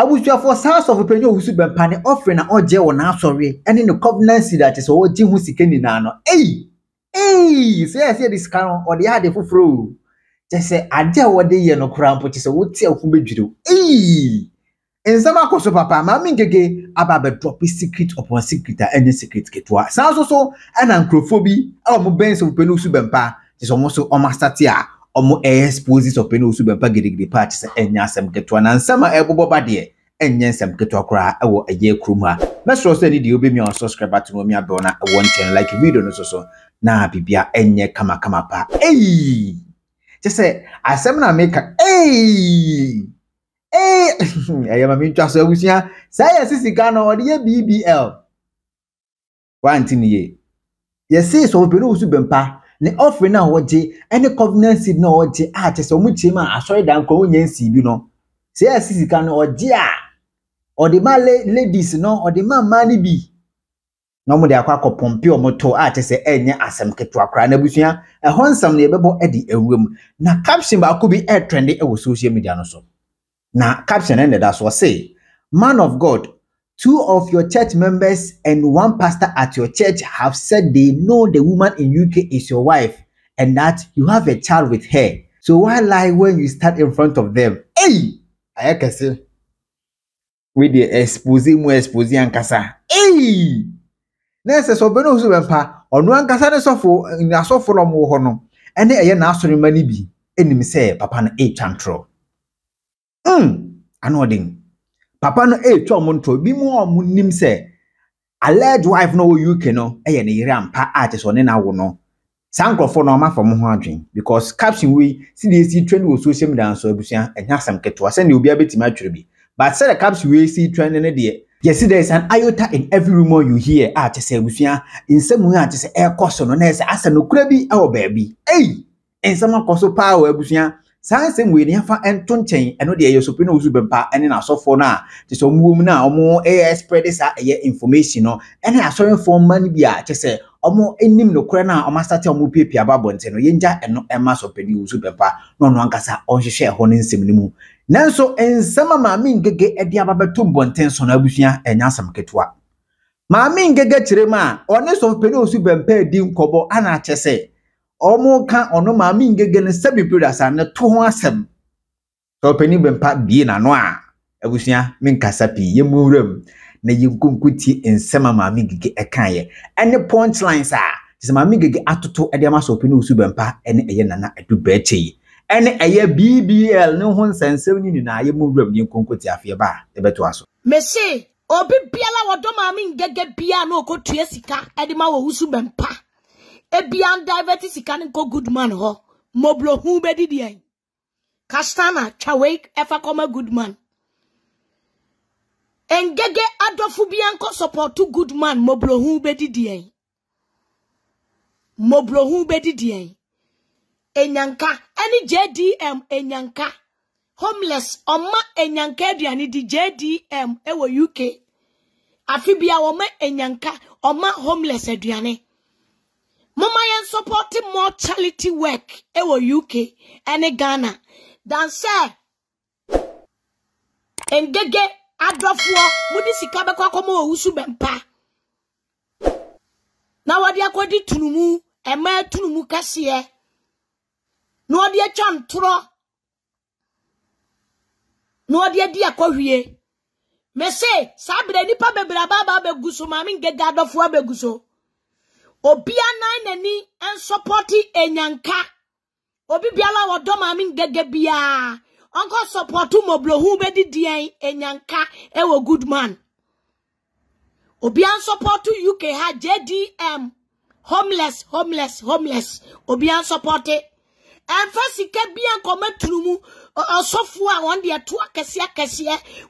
abusua for source of penyo usu bempa ne offering na oje wona asori ene ne covenant seed that is oje hu sika nyina no say this can or the ade fufuro just say ade wode ye no kura mpo se wote afu bedwiro ensama akoso papa mami ngege aba be drop secret upon secret any secret ketwa so ana nkrofobi awo benso penyo usu bempa so mo so o mastati a omo exposes of penyo usu bempa gidigidi part se enya asem ketwa na nsama ebobo bade enye nsem ketwa kura ewo aye kruma mesro se ni di obi mi on subscribe to no mi abona won ten like video no so na bibia enye kama pa just say asem na make ayama mi twa so abusia say sisika no ode ye BBL wantini ye say so penyo usu bempa ne offering na woje any covenant seed na woje se omu chima asori dan ko onye nsi bi no say sisika no oje or the ma ladies no or the man bi no mo de akwa pompe omoto se enye asem ketwa kra na busua ehonsam na ebebo edi ewuam na caption ba ko bi trend e wo social media no so na caption and that so say man of God, 2 of your church members and 1 pastor at your church have said they know the woman in UK is your wife and that you have a child with her. So why lie when you start in front of them? I can say with the exposing ankasa. Nese so beno usu bempa onu ankasa ne sofo na sofo no mo ho no ene eye na asori mani bi enim se papa na twantro anodin papa no twa mo ntro bi mu o nim se alleged wife no UK no eye ne yire ampa so ne na wo no sankrofo no ma fam ho adwen because caption we CDC trend wo social media so abusia enya asem keto ase ne obi abetima atwere bi but say the caption we see trend ne de yes there is an iota in every rumor you hear say abusia insemu say e koso no na say asa no kura bi e wo baabi ensama koso pa wo abusia sansem we ne fa ento nchen eno de yeso pe no uzu bempa ene na asofo na te so muom na omo spread this information no ene aso form man bia say omo enim no kura na omo start omo piepia babonte no yenja eno ema so pe ni uzu bempa no no ankasa onhwehwe ho ne nsem ni mu nanso ensama maami ngege edi ababeto bonten so na abusua enya asam ketwa maami ngege kirema one so pe ni uzu bempa edi nkobo ana chese omo ka ono maami ngege ne sabi producer na to ho asem so pe ni bempa bie na no a abusua menkasa pi yemuwram na yinkunkuti ensama maami ngege ekaye ene punchlines a tise maami ngege atoto edi ama so pe ni uzu bempa ene eye nana edu beche ene eye BBL ne ho nsensem ni na ye muwram ni konkoti afie ba ebeto aso mesi obi biala wodo maami ngege bia na okotue sika edi ma wo usu bempa ebian divert sika ne ko good man ho moblo hu bedidi en kastana chawek efa koma good man engege adofu bian ko support to good man moblo hu bedidi en enyanka any JDM enyanka homeless oma enyanka aduane di JDM ewo UK afibia wo ma enyanka oma homeless aduane mama yen supporting more charity work ewo UK and Ghana than say engege adofo mudi sika be kwakoma owusu bempa na wadi akodi tunumu ema tunumu kase no odi achantro no odi adi akohwie me say sabre nipa bebra baba beguso mami ngege adofo abeguso obia nine nani en supporti enyanka obi biala wodo mami ngege bia onko supportu moblo hu bedi dien enyanka ewo good man obia supportu UK ha JDM homeless obia supporti enfasike bia kometrumu osofo a won de to akese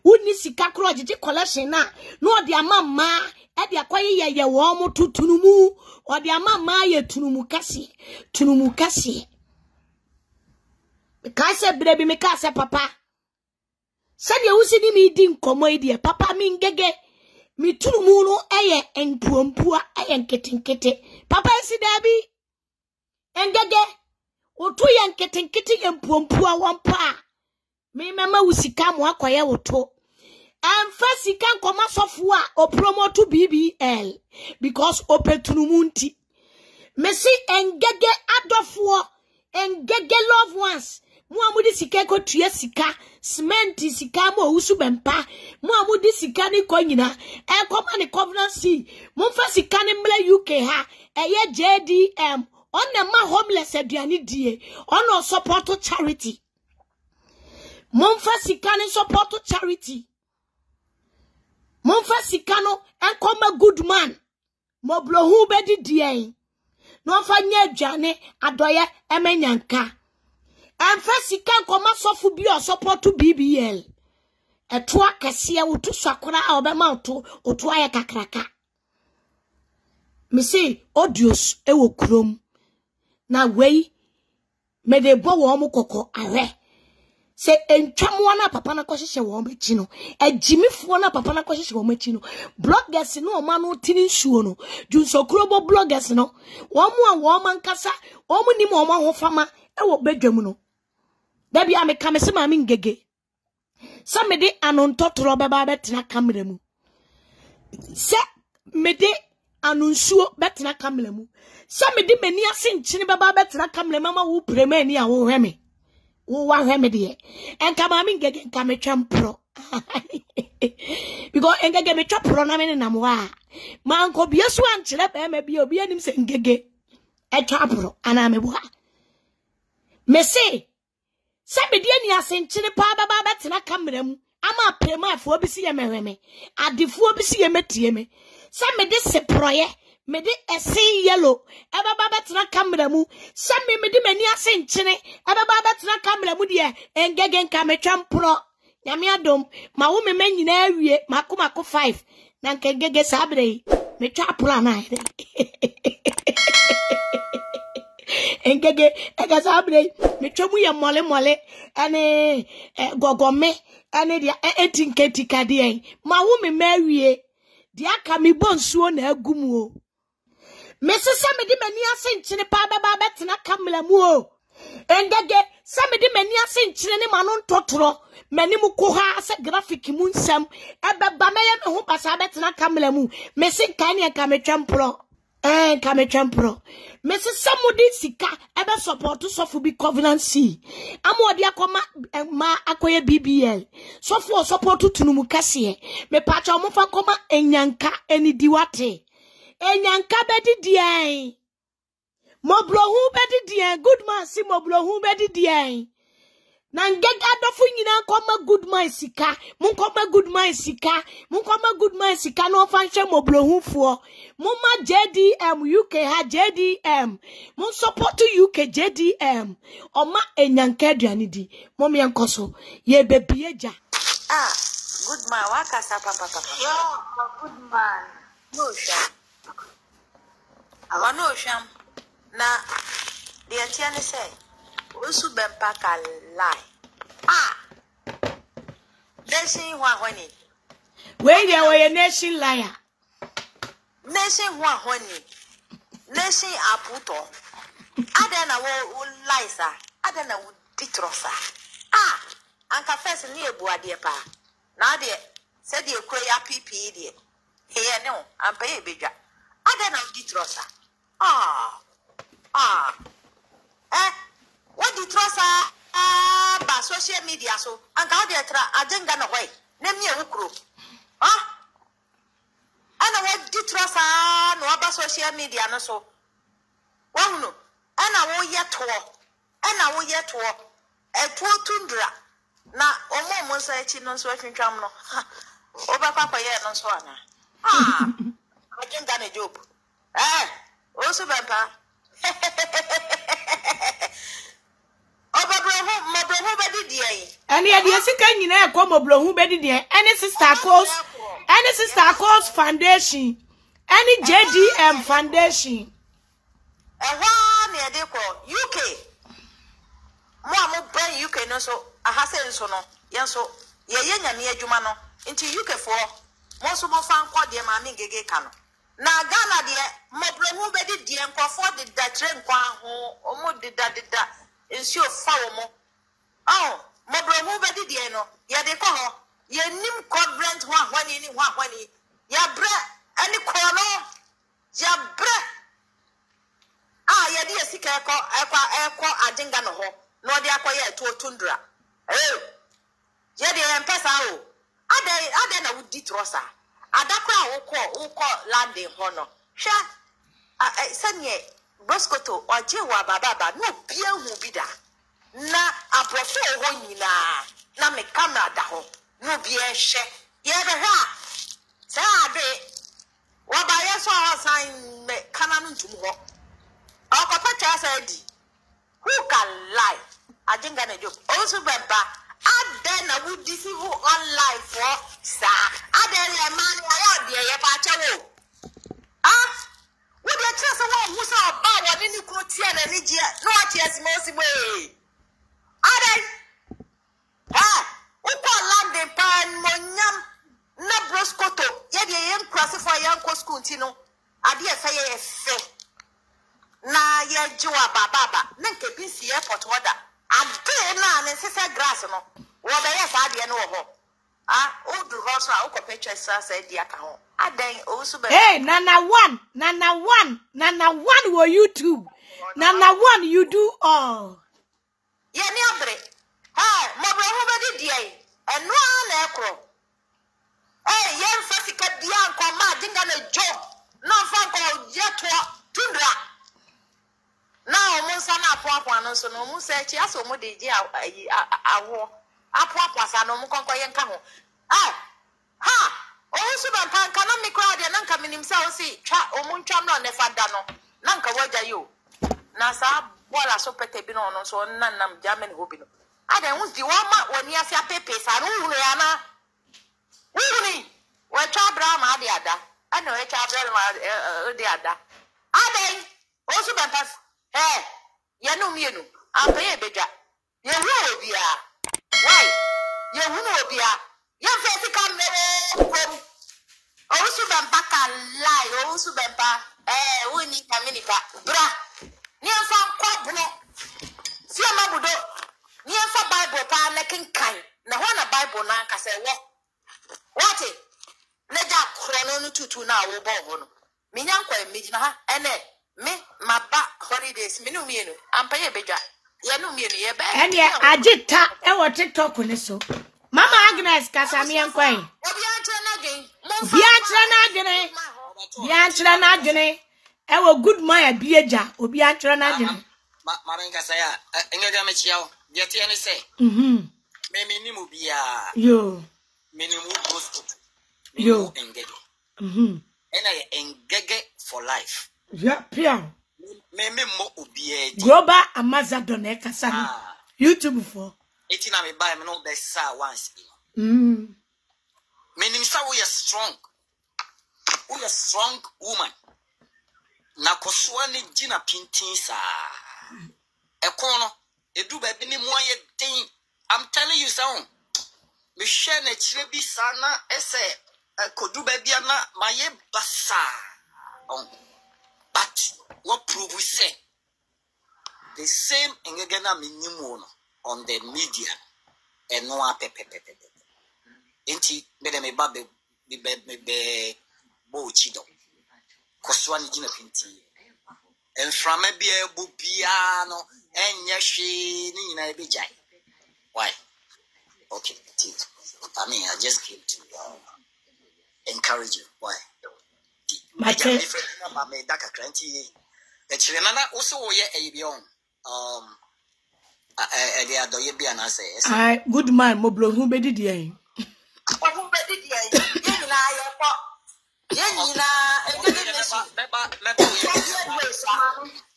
woni sika kro gigi collection na no de amama e de akwaye ye wo mo tutunumu o de amama ye tunumu kasi ka se brebi me ka se papa se de wusi ni mi di nkomo e de papa mi ngege mi tunumu no eye empuompua eye nketinkete papa si dabi engege otu ya nketinkete empuompua wampa mi mama wusika mo akoye woto And first he can come as of or promote to BBL because opetunumunti. Messi engege adofo engege loved ones. Muamudi sika ko tuye sika cement sika mo usu bempa muamudi sika ni konyina e koma ni covenant see mumfa sika ni mle UK ha eye JDM on na ma homeless aduani die on no support to charity mumfa sika ni support to charity mumfa sika no enkoma good man mo blohu bedi die no fa nya aduane adoye emenyanka. And first he can come as of be or support to BBL. A twa cassia would to sakura or be mouto or twa kakraka. Me say, odious, ewo chrome. Na way, me de bo womo koko are. Say, en chamwana papa na koshi she wome chino. E Jimmy fwana papa na koshi she wome chino. Bloggers no manu tinin shuono. Jun so krobo bloggers no. Wamu woman kasa, omu ni mo hofama, ewo bedwemuno. Baby, I'm a kamesima mingege. Somebody anontotro baba betina kameremu. Se mede anunsuo betina kameremu. Somebody meni asin chini baba betina kameremu mama wu preme ni a wo heme. Wo wa heme de. En kama mingege kame champro. Because engege me chapro na me na mwa. Ma anko biesu anchire be me bi obi anim se ngege. E chapro ana me bua. Me say Somebody ni asenchine pa baba betina kameremu ama prema afo bi si ye mehweme adefo bi si ye metie me somebody se proye me de ese yellow e baba betina kameremu somebody me de mani asenchine e baba betina kameremu de engege nka metwampro nyame adom ma wo me manyina awie makomako 5 na nkengege sabre metwapro na engege egasabre metwamu ye mole ane gogome ane dia etinketi kade ma wo me mawie dia ka me bonsuo na agumu o mesesa me de mani asenchine pa baba betina kamlamu o engege sa me de mani asenchine ne mano ntotoro mani mu ko ha se graphic mu nsam ebeba me ye me ho pasa betina kamlamu mesi kan ye ka metwampro kame champro. Mrs. Samudi Sika ebe support to Sofubi Covenant C. Amwadi akoma ma akoye BBL. Sofu support to Tunumukasiye. Me pacha omufa koma enyanka eni diwate. Enyanka bedi diye. Moblohu bedi diye. Good man si moblohu bedi diye. Nangega dofu nyina koma good man sika. Mun koma good man sika. Mun koma good man sika no fanshe moblohu fuo. Muma JDM UK ha JDM. Mun support to UK JDM. Oma enyanke duanidi. Momi yankoso. Ye bebieja. Ah, good man. Waka sa papa. Yo, good man. No sham. Awa no sham. Na, the atiane say. Usu bempa ka lie. Ah! Nation wahoni. Where there were a nation liar. Nation wahoni. Nation aputo. Adena wo liesa. Adena wo ditrosa. Ah! Anka first ni ebu adie pa. Na de said ye kwe ya PP de. Here no, ampa ye beja. Adena wo ditrosa. Ah! Ah! What the trust by social media so and how they ajenga na way name ye ukro ah ana what the trust no aba social media no so wonu ana wo ye to tundra na omo so echi no so atwentwam no oba papa ye no so ana ah ajenga na job also bempa and yet, yes, you can you come who bedi there. Any sister calls foundation, any JDM foundation. And one near they call UK. More brain UK no so a hassle so no. Yan so ye near Jumano into UK for most of my fan called dear mammy gege cano. Na Ghana dear, my brain who bedi dear and for the train or more did that ensure foul more. Oh, my brother, who bedi no? Ya de call ye nim covenant ho ahwani ni ho ahwani ya bre ani kono ya bre ye de sika ekọ ajenga no ho no de akoye to tundra ye de empesa o ade na wudi trosa adakwa wukọ landing ho no hwa sanye Boscoto oje wa baba no bia hu bida na abrofo ho nyina na me camera da ho no bia hye ye de ha sa ade wa ba ye so sign me kana no ntum ho okopa cha sa di who can lie ajenga na job also baba ade na we deceive online for sa ade le man ayo de ye ba chawo we dey trust one who say ba woni ni kro tie na ni je no atias mo si boy ade uko landing pan monyam na Boscoto ye de ye classify yan ko school ntino ade e fe ye fe na ye jiwa baba na nke bi si airport order ade na ne sisa grass no wo be ye sa ade no ho o do ho so uko picture sa di aka ho aden o so be hey Nana one wo YouTube Nana one you do all ye ni abre mo bro ho be di die eno na ekro ye mfasika dia nko ma dinga na job na fa nko je to tundra na o mo nsa na apoapoa no so no mo se chi aso mo de ji awo apoapoa sa no mo konko ye nka ho o so ban pan kana mi crowd ya nanka minim sa o si twa o mo ntwam no ne fada no nanka waja yo na sa bola so pete bi no so nanam Germany hobi no ada hu di wa ma woni afia pepe sa no hunu ya na wuni we twa bra ma de ada ana we twa bra ma de ada ada o so ban pan ye no mienu ampa ye beja ye hu obi a why ye hu obi a ye fesi kam no osu bempa ka lie osu bempa woni kaminika bra ni enfa kwabno si amabudo ni enfa Bible pa na kenkan na ho na Bible na aka se wo what leja krono no tutu na wo bo ho no menya nkwa emigina ha ene me maba holidays me no mienu ampa ye bedwa ye no mienu ye be ene agita e wo TikTok ni so Mama Agnes kasami enkwan obi antre na gen bi antre na gene e wo good man abieja obi antre na gene mama ngasa ya engega me chiao je tie ne se me ni mu bia yo me ni mu Boscoto yo engege ena ye engege for life yeah pia me mo obi global Amazon e kasa no YouTube for eti na me buy me no be sa once me nim sa we are strong woman na kosoa ne gina pintin sa ekono edu ba bi ni mo aye den I'm telling you so me share na chire bi sana ese kodu ba bia na maye basa but what prove we say the same engege na me nyimu no on the media and no pepe enti me de me ba be bo chido kosoa ni gina pinti enframa bia ebu bia no enye hwe ni nyina be jai why okay I mean I just came to encourage you why my different na me daka kranti e chire na na wo se wo ye ebi on they are doye bia na say I good man mo blo hu be didi en hu be didi en ye na ye ko ye nyina engege nesi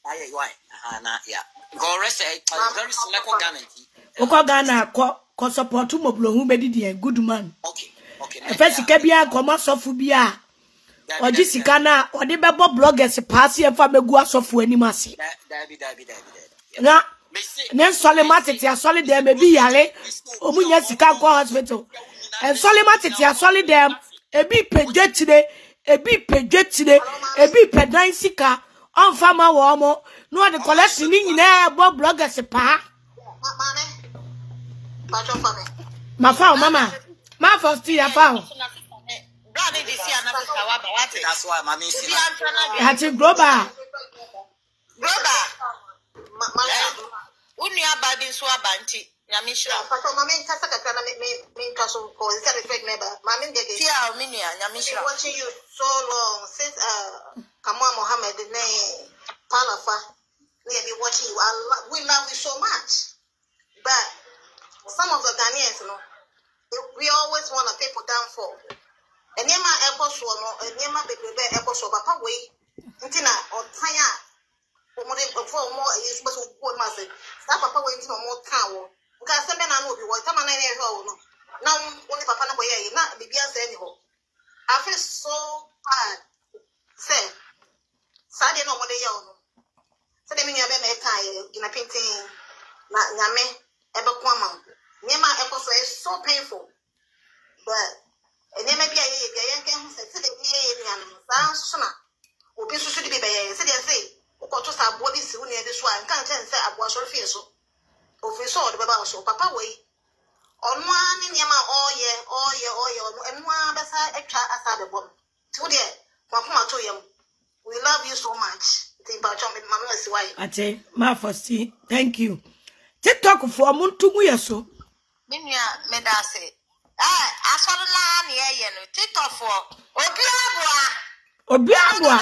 aye why na yeah go rest very select guarantee o Ghana ko support mo blo hu be didi en good man okay first ka bia ko ma sofu bia oji sika na odi bebo bloggers pass e fa megu asofu animase dabi na nen solimatiti asoli dem e bi yale omunya sika ko hospital en solimatiti asoli dem e bi pedetire ebi pedan sika on fama wo mo no de collection ni nyina bo bloggers pa ma fa mama Ma first ya found. That's why mommy see. Hati global. Unia baby so abanti. Nyamishra. Pato mama nkasa kakra na me nkaso ko is that effect member. Mama ngege. Tia ominia nyamishra. Watching you so long since Kamwa Mohammed ne Palafa. We have been watching you. We love you so much. But some of the Ghanaians, you know, we always want to people down for. And Nema Echo so no, and Nema baby Echo so papa way. Until on Tanya. For more is supposed to go massive. That papa way into more town. Because some men know you want come 9 years old. Now only papa no boy, not baby anyhow. I feel so bad. Say, Sadia no more the young. So they mean you have a in a painting. Nyame ebe kwama. Nyema Echo so painful. But and there may be a young say the answer. Obi so should be by say they say. Ukoto sa body si uni edi so an kan say abua so fie so. Ofi so de baba so papa we. Onu ani niam oye enu abesa etwa asa de bom. Tu de kwakoma to yam. We love you so much. Think about your mama si why. Ate ma fosti. Thank you. TikTok for muntu mu yeso. Minia me da say. Asoro na na ye no TikTok for obi abua.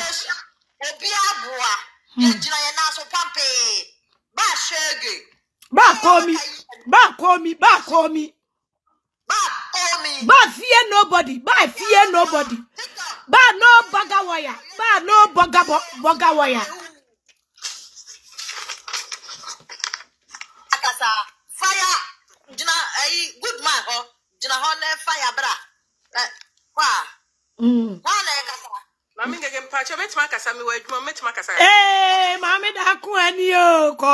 Jina ya na so pampe. Ba shege. Ba call me. Ba fear nobody. Ba no baga wire. Ba no baga wire. Akasa fire. Jina good man ho. Jina ho na fire bra. Kwa. Wa na akasa. Mami ngeke mpacho metima kasa mi wadwuma metima kasa. Mami da ku ani o ko.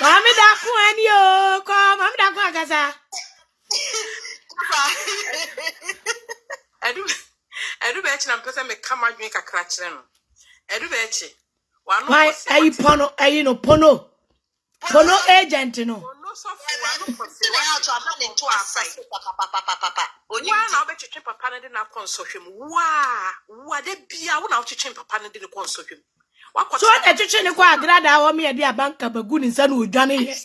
Mami da ku ani o ko. Mami da ku kasa. Edu be chi na mpesa me kama dwen kakra kire no. Edu be chi. Wano Why ayi pono ayi no pono. Pono agent no. No so fu wano kwose. Onya na obetwetwe papa ne de na konsohwem. Wa de bia wo na otwetwe papa ne de ne konsohwem. Wakọ so na twetwe ne kwa agrada wo me de abanka bagu ni nsa na odwane ye.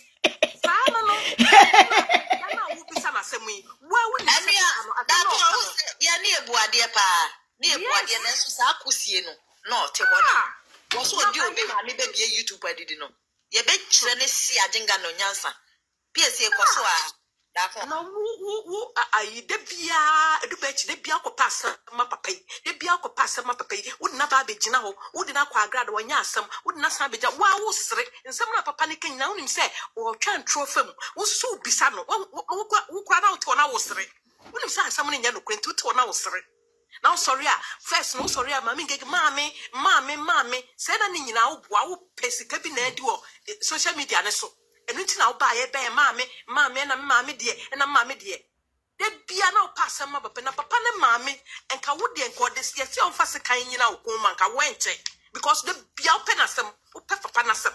Saa no. Na wo bisa na semi. Wa wo ni ya ni ebuade pa. Ni ebuade na nso sa akosie no. No te bona. Wo so di obi ma me be bia YouTube adidi no. Ye be kire ne si ajenga no nyansa. PSA koso a na wu ayi de bia edu be chi de bia ko passa ma papa yi de bia ko passa ma papa yi wo na ba be gina ho wo de na kwa agrada wo nya asem wo de na san be ja wa wo sere nsem na papa ne kan na wo nim se wo twa ntro fam wo so bisa no wo kwa na wo to na wo sere wo nim se asem ne nya no kwenti wo to na wo sere na wo sorry a first no sorry a mami ngege mami se na ni nyina wo boa wo pesika bi na adi wo social media ne so enu ti na wo ba ye be mami na mami de bia na wo pass ma papa na papa ne mami enka wo de enka de se se on fa se kan nyina wo ko man ka wenche because de bia wo penasem wo papa nasem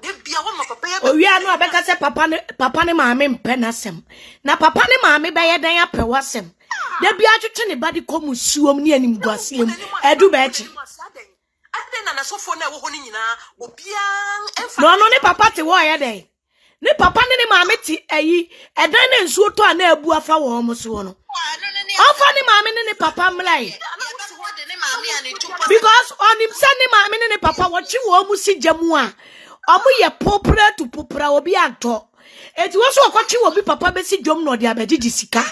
de bia wo ma papa ye o wi anu abeka se papa ne mami mpenasem na papa ne mami be ye dan apewasem de bia twetwe ne badi komu suom ne anim guasem edu be echi adena na sofo na wo ho ni nyina obia enfa no ne papa te wo ye den ne papa ne maame ti ayi edan na nsuo to na abu afa wo mo so no afa ne maame ne papa mlai because on him send ne maame ne papa watchi wo mu si jamu a omo ye popra to popra obi ato eti wo so okwachi wo bi papa be si jom no de abegigi sika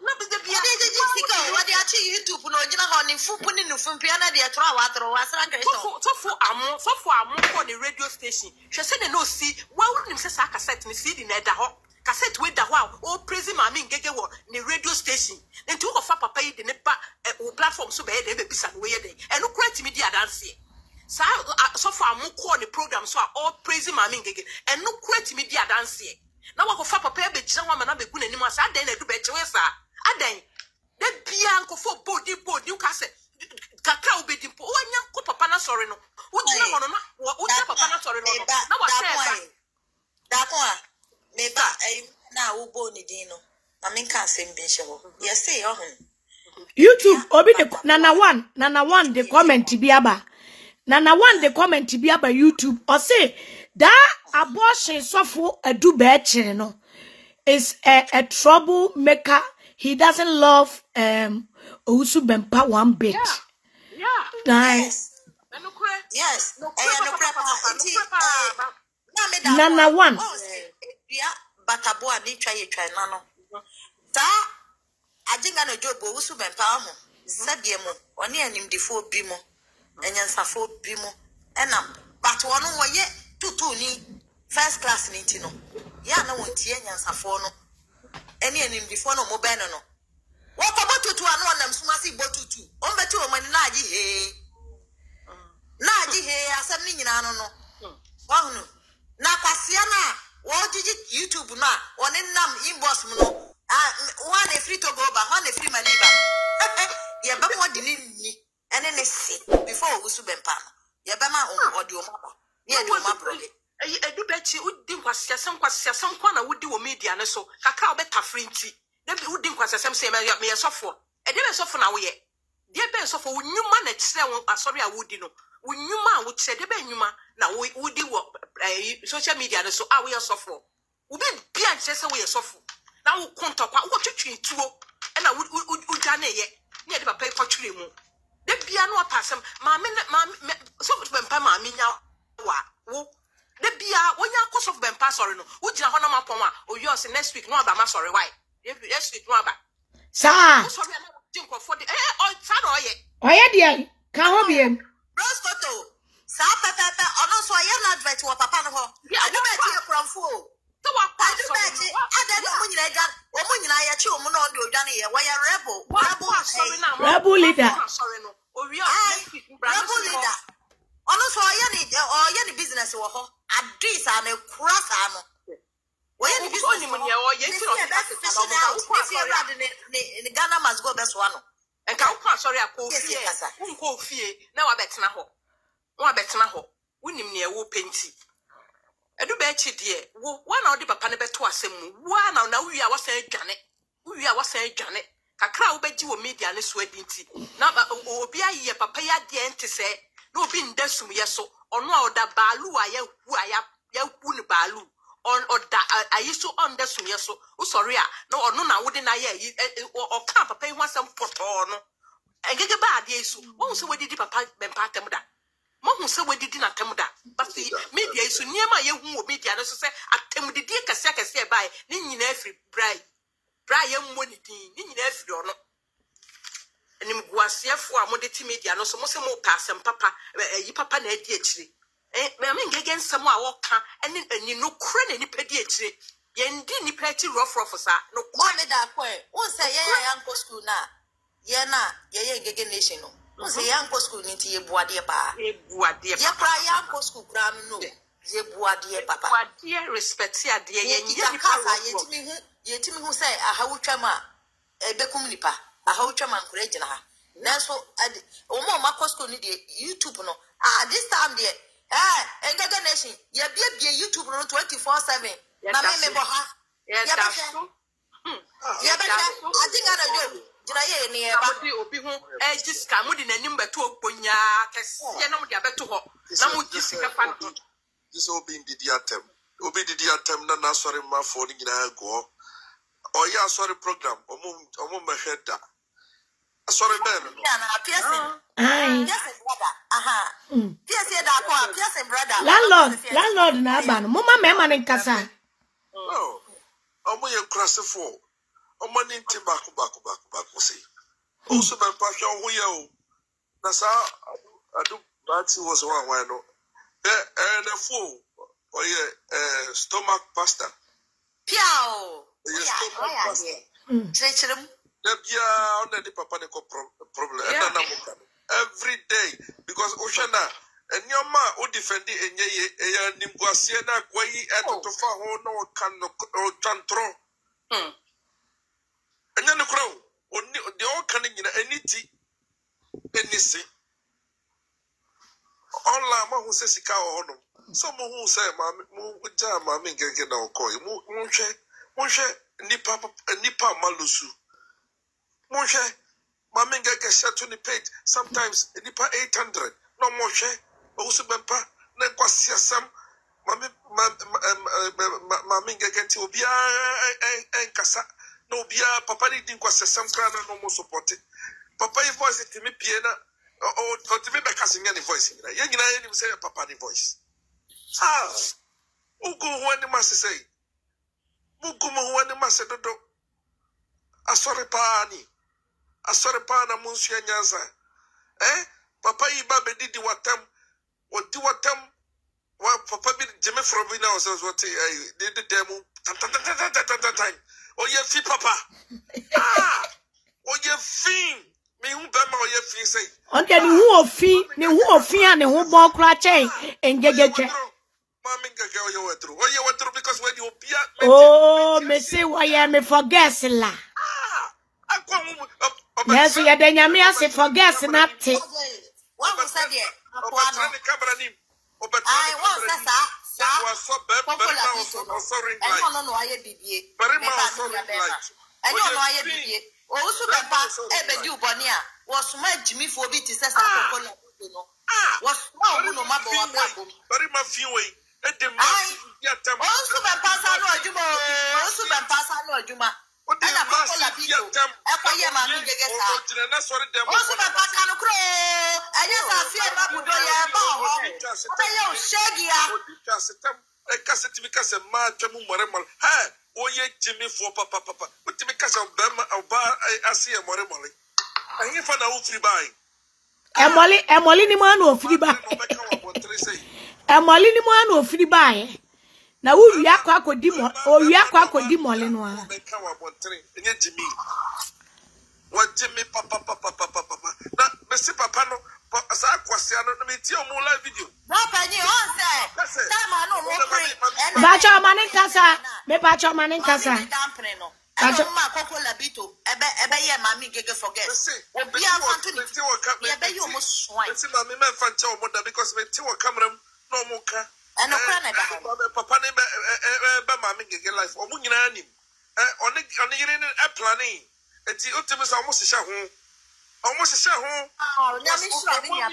na be de bia de sika wo de achi YouTube no gina ho ni fupu ni nufu pia na de tro awatro wasra nkrito so for amo for the radio station she said no see wa wo nim se sa cassette ni CD na da ho cassette we da ho o praise mami ngege wo ni radio station nti wo fa papa yi de ne ba o platform so be de be bisa no we ye de eno create media dance sa so for amo call the program so all praise mami ngege eno create media dance na wo fa papa be gina wa ma na be gu nanim asa adan na du be chewe sa adan de bia nkofo bodi ka se kakra obedi po onya ko papa na sori no wo gina ho no na wo papa na sori no na wa share da ko a me ba na ubo ni dino. I mean can't say bisho. Yes, say YouTube obi the Nana one the comment biaba. Nana one the comment biaba YouTube or say that abortion suffer a do bad no is a troublemaker. He doesn't love Owusu Bempah one bit. Yes. Yes. Nana one. Bataboa ni try nano. Ta ajinga no job Owusu Bempah ho. Sabie mu oni animdifo bi mu. Enyansafo bi mu. Enam but wono woye tutu ni first class ni ti no. Ya na wontie enyansafo no. Eni animdifo no mo ben no. Wokobo tutu anu onam sumasi bo tutu. Ombeti o mani na agi he. Na agi he asem ni nyina no no. Wahunu. Na kwasia na wo jiji YouTube na oni nam inbox mu no. One free to go ba, one free money ba. Ye ba mo di ni ene ne se before Owusu Bempah. Ye ba ma audio maba. Ni e do ma bro. Edu bechi udi kwasya sam kwa na wudi wo media ne so. Kakra obeta frinti. Debi udi kwasya sam se me yesofo. E de be sofo na wo ye. De be sofo wo nyuma na kire won asori a wudi no. Wo nyuma wo kire de be nyuma na wudi wo social media ne so a wo yesofo. Wo be bia kire se wo yesofo. Na wo konto kwa wo twetwe tuo e na wo dwa na ye. Ne de papa ko twere mu. De bia no apasem ma so Bempah ma me nya wa wo de bia wonya koso Bempah sorry no wo gina ho na mapon a oyo se next week no aba ma sorry why next week no aba sa sorry na din ko for the o sa do oye de ka ho biem Bros Koto. Sa papa ono so ye na advert wo papa no ho. Adu be ti ekronfo. so wa pa Adu be ti ade no munyina edwan. O munyina ye chi o mu no ndo odwan ye. Wo ye rebel sorry na rebel leader sorry no oyo next week rebel leader. Ono so ye ni business wo ho. Adis an cross ano. Wo ye ni business ni munye o ye ti o ni Ghana must go best one. enka wo sorry akofie unko ofie na wa betena ho wonim ne ewo penti edu be chi de wo na odi papa ne beto asem mu wa na wi a wasan adwane kakra wo beji wo media ne so adinti na obi aye papa ya de ente se na obi ndasum ye so ono a oda balu a ya hu ni balu on oda ayiso on ndasum ye so wo sorry a na ono na wo de na ye o ka papa yi wasam poto no engege ba ade so wo so wedidi papa Bempah temda mo hu se wedidi na temda but media isu niema ye hu o media no so se atemdidi kase bai ni nyina afri brai ye mmoni din ni nyina afri ono enim guasiefo a mo de ti media no so mo se mo ka asem papa yi papa na adi akire me ngege nsem a wo ka eni no kure na nipa di akire ye ndi nipa ti rough sa no Mo me da ko e. Won say ye yanko school na. Ye na ye ngege nation no. Won say yanko school ni ti ye buade pa. e buade Ye pra yanko school kra no. Ye buade papa. buade respect ya de ye Ye nipa yetimi hu say ahawutwa ma ebekum nipa. Ahawutwa ma nkure gina ha. Nanso o mo ma school ni de YouTube no. This time there ngege nation ye bia YouTube no 24/7. Na me bo ha. yeah that's true Yeah, but I think I do. Jina ye ni e ba. obi hu jiska mu di nanim beto obonya kese na mu di abeto ho na mu jisika fa no this obi didi atem na sorry ma for ni nyina go o ya sorry program omo meheda sorry ben no Yeah, na Pearson. ai Pearson brother. Aha. Pearson da ko Pearson brother. landlord na aba no mama mema ne nkasa oh omo ye krasefo omo ni nti baku say Owusu Bempah hwe ho ye o na sa adu bati was one no the fool or ye stomach pasta Piao. stomach pasta Trechirem. Debia on the papa ne problem and na every day because Oshana and your ma o defendi enye nimguasie na kwayi to fa ho no kan no chantro enya ne kro oni de o kan nyina aniti enisi olla ma hu se sika ho no so mo hu se ma mo ja ma me ngege na okoi mo hwe Monshe nipa malusu. Monshe mami ngeke set on the page. Sometimes nipa 800. No monshe. Also bempa ne kwasi asam. Mami ngeke ti obia enkasa. No obia papa ni din kwasi asam kra na no mo support. Papa yi voice ti me pie na o ti me be kasi nya ni voice ni. Ye nyina ye ni say papa ni voice. Ugo wani masisei. Mugumu wani masedodo. Asore pa na munsu ya nyanza. Papa iba bedidi watam. Wadi watam. Papa bi jeme frobina osazo wati didi demu. Tan. Oye fi papa. Oye fi. Me hu bema oye fi say. Onke ni hu ofi a ne hu bon kra chen engegeche. Because when you be oh, me say why me forget la. Yes, you the nyame say forget nothing. What was that there? I was Emoli ni mo anu ofiri ba. Emoli ni mo anu ofiri ba e. Na wo wi akwa akodi mo, o wi akwa akodi mole no a. What Jimmy papa. Na Messi papa no asa akwase ano na meti o mo live video. Papa ni on say. Time no mo pray. Ba cha mane kasa, me ba cha mane kasa. Ma kokola bito ebe ye mami gege forget. Obi afantu ni. Ye be you mo swine. Messi mami me fancha o moda because me ti wo camera no mo ka. Eno kra na da. Papa ni be mami gege life. O mu nyina anim. Oni yire ni planning. Eti otimi sa almost sha ho. Almost sha ho. Nyami sha bi ya.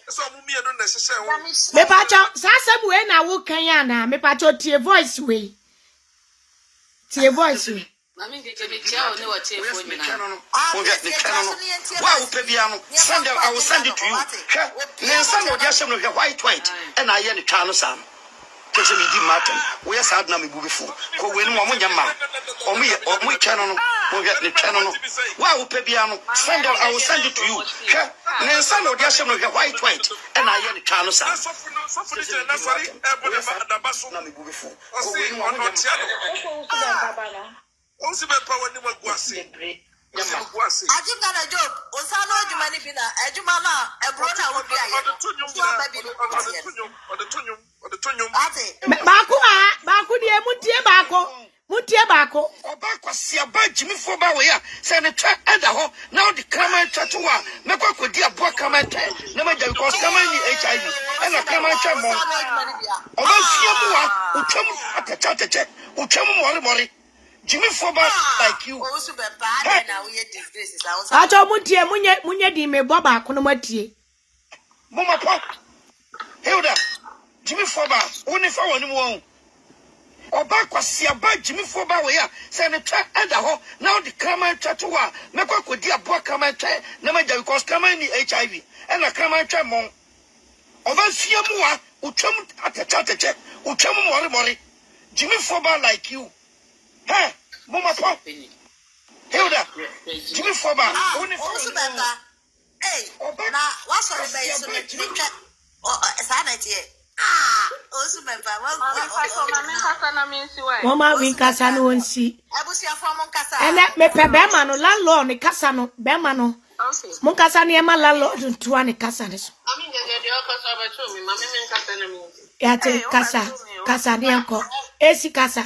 So mu mi edo na sha ho. Me pa cha sa sem we na wo kan ya na me pa cha tie voice we. Tie voice we. Mami ngeke be tia o ne wa tie phone na. Get the channel. Why will Pebiano? Send it, I will send it to you. Send what you're saying, white, and I hear the channel, Sam. Because me di matter. We are sad now, me before. Go win one yama. Or me channel. We'll get the channel. Why will Pebiano? Send it, I will send it to you. Send what you're saying, white, and I hear the channel, Sam. Ajim na job. Osano ajuma ni bina. Ajuma na ebrona wo bia ye. Baako die mutie baako. Oba kwasi aba Jimmy for ba we ya. Say ne twa eda ho. Now the camera twa to wa. Me kwa kodi abo camera twa. Na ma because camera ni HIV. And a camera twa mo. Oba fie mu wa. Utwam atata. Utwam mori. Jimmy Foba like you. Also be bad na we disgrace is also. Acho munye di me boba ko no matie. Mama pop. Hilda. Jimmy Foba, woni fa woni mu. Oba kwasi aba Jimmy Foba we ya. Say ne twa eda ho. Now the camera twa to wa. Me kwa kodi abo camera twa. Na ma ja because camera ni HIV. And a camera twa mo. Oba fie mu wa. Utwam atata. Utwam mori. Jimmy Foba like you. Hey, Mama Pop. Hilda, Jimmy Foba. Also better. Hey, na what's on the base so nika sanity. Also better. Mama win kasa no nsi. Abusia for mon kasa. Ene me pe be ma no landlord ni kasa no be ma no. Mon kasa ni e ma landlord ntua ni kasa ni so. Ami ngeke de kasa ba chu mi mama men kasa na mi. Ya te kasa ni enko. Esi kasa.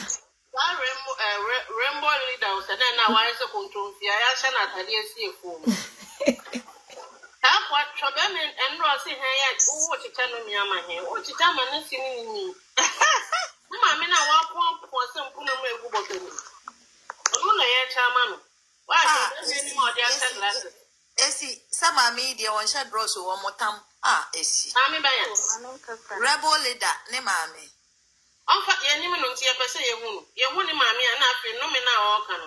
Rainbow leader said na why so control fear ya sha na tali esi efo ta kwa chobe men enro si han ya wo chicha no mi ama he wo chicha ma na sini ni ma me na wa po some Punamo Bottom. Una Yachamano. Why? Any more than glasses. Esi, some media one shot bros one more time. Ah, Esi. Mammy Bayan. Rebel leader, ne mammy. On fat your name on Tia Passa, you won't mammy and nothing, no me now all can.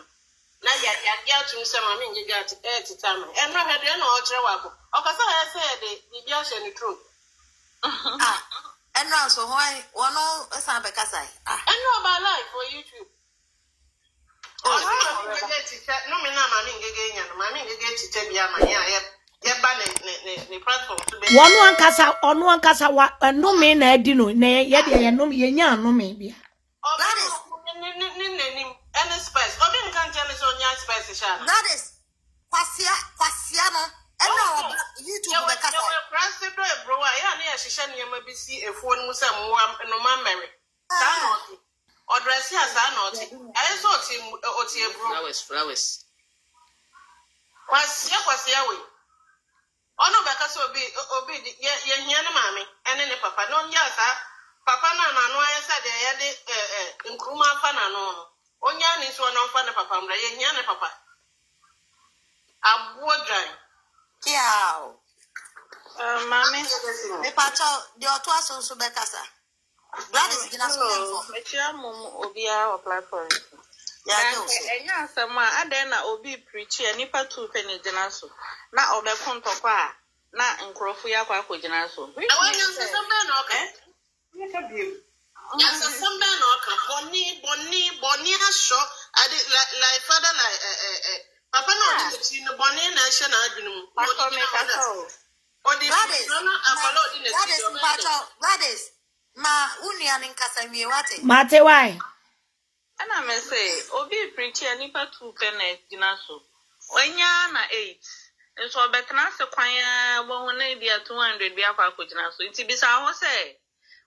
Now yet, get to some, I mean, you got to add to time. And no had no Chawako. Of course, I said the just and the truth. Ah, and now so why one all a Sambacasai? Ah, I know about life for YouTube. Oh, no, me now, mammy, again, and mammy, again to tell you, my the platform. One casa, no man, I didn't know, yet I know me, no maybe. Oh, that is any spice. Oh, you can't tell us on your spice. That is Quasiano. And now YouTube, the Casa. Press bro. I am here. She shall maybe see a phone with some no man marry. Or dress here, son. I saw him or flowers. Was your way? Oh, no, because obey the mammy and then papa. No, yes, papa, no, I said they had in Kuma Fanano. Onyan is one of Fana Papa, Yana Papa. A board dry. Yeah. Mammy, the patch the Otuason Subecasa. That is Machiam Obia or platform. Yeah, some Adena Obi preach a nipper 2 penny genaso. Now, Obe Contokwa, not in Crofia Quaco genaso. I want you to say something, okay? Look at you. Yes, some man or Bonnie, show. I did like father, like Papa, no, in the Bonnie National. That is Ma Union in Casamiwate. Mate, why? And I may say, Obi preach a nipper 2 penny genaso. When yana 8. And so Betnas acquire 180 be a Quaco genaso. It's bizarre, say.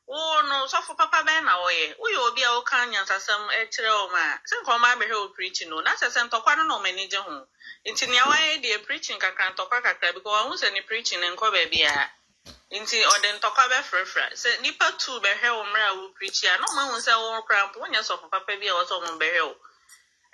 Oh no, so for Papa Ben away. We will be all canyons as some ma. Some come my behavior preaching, no, not as some Tokano no manager home. Into the way they preaching can talk because I was any preaching and cover beer. Into or then talk about free. Say nipper 2 behel will preach. No man will say all cramp 1 year of Papa be or some behel.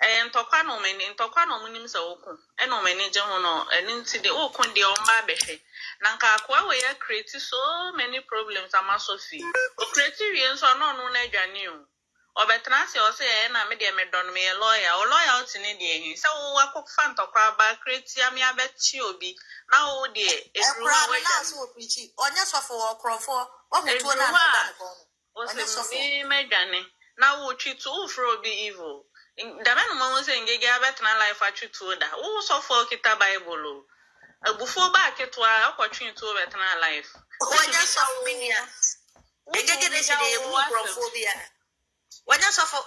And Tokano men in Tokano minims are open. And no manager no, and into the open the on my behe. Nanka kwa we create so many problems ama Sophie. O criterion so no no na dwane o betranse o say na me de me don me lawyer o lawyer out ni de hin. So wo akofan tokwa ba create am ya bechi obi. Na wo de edru we na so preach. Onya so for okrofo. O mutu na na ko. O se me dwane. Na wo twi to fro be evil. Da men mo wo say ngege abetna life atwi to da. Wo so for kita Bible. Before back it was opportunity to better life. When you suffer, when you suffer,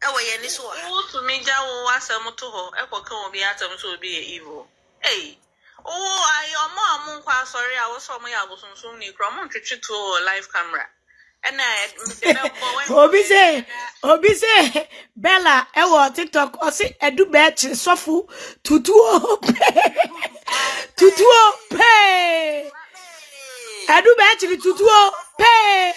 away any so. To me, Joe was a motor, Echo can be atoms to be evil. Hey, oh, I am more sorry. I was from my album soon. You come on to live camera. And Obi say Bella ewo TikTok o si edu betch sofu tutuo pay edu betch tutuo pay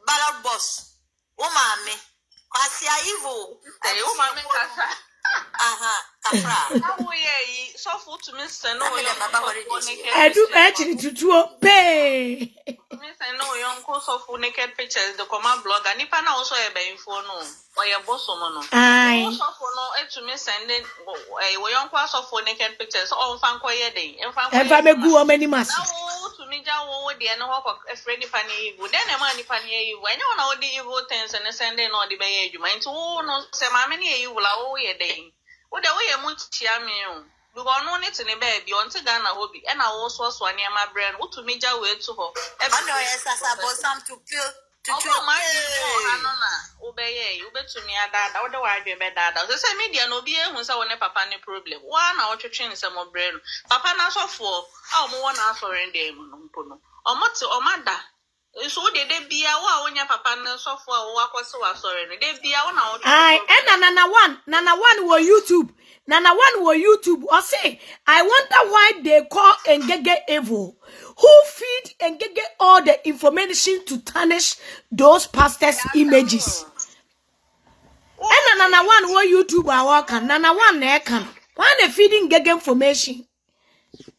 ballot boss woman me kwasi evil woman me kasa Kafra. How ye so full to Miss No Edu actually to pay. Miss No young course of naked pictures, the command blog, and if I also a bay for no, or your boss or no. I also no to Miss sending a young class of naked pictures all fan quiet day. And if I go many mass. To me, Joe, the end of a Freddy Fanny, then a money Fanny, when you know the evil things and sending or the bay, you mind to no, say, my many you will away a day. What the way a much chiamio? We got no need to the baby on to Ghana hobby, and I also saw near my brain. What to me, Joe, to her. I know, yes, I bought some to kill. My obey you bet to me at that, otherwise, you bet that. The same media no be when I want a papa any problem. 1 hour to change some more brain. Papa, not so for our more answer in the Mono. Or much or mother. So they be a one your papa and so for what was so sorry. They be a one out. Nana one were YouTube. Nana one were YouTube. Or say, I wonder why they call Ngege evil. Who feed Ngege all the information to tarnish those pastors' images? And Nana one were YouTube I work and Nana one there can. Why they feeding Ngege information?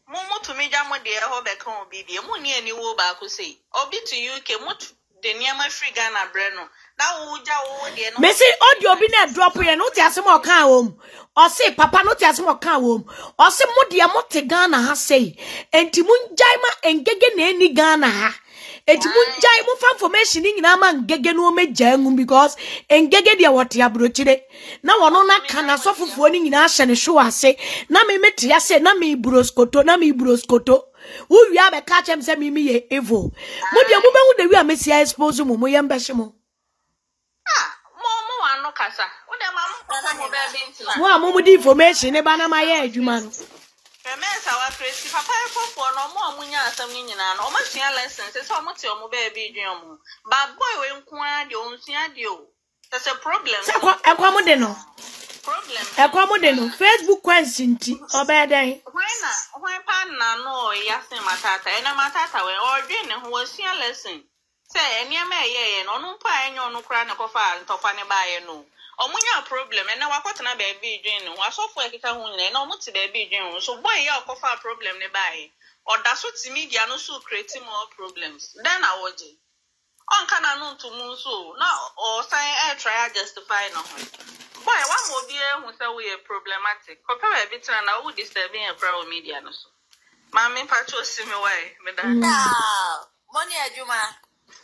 Momo to me, Jammo, dear, hope I can't be the money any woe back who say, or be to you, came what the near my free Ghana Breno. Now, would you, dear, Missy, audio be a drop in, not as more car home, or say, Papa, not as more car home, or some more dear Motte Ghana has say, and Timun Jaima and Gegen any Ghana ha. And Timun Jaima information in Naman Gegen no me jangum because and Gegedia what ya brochide. Now on that can I suffer for in Ash and show I say, Nami metia say, Nami broskoto, Nami broskoto. Who you have a catch and send me evil. Modia Muba would the Messia expose Muyam Bashimo. Momo, no casa. What am I? More Mumudi information about my head, you man. Remember our crazy papa for no more munya something and almost your lessons. It's almost your mobile video. But boy, when Quan, you don't see you. That's a problem. Accommodeno. Accommodeno. Facebook question or bad day. Why partner no yasin matata and a matata when or dinner who was your lesson. Say, and your may and on pine no crown of fire and tofani by no. Omunya problem and now what na baby dream was so for kita hun and almost baby dream so boy ya kofa problem ne buy or that's what media no so creating more problems then I would on can no to moon so now or say I try justify no boy one more be who say we problematic compare a bit na who disturbing a brown media no so mama patcho see me why me that money aduma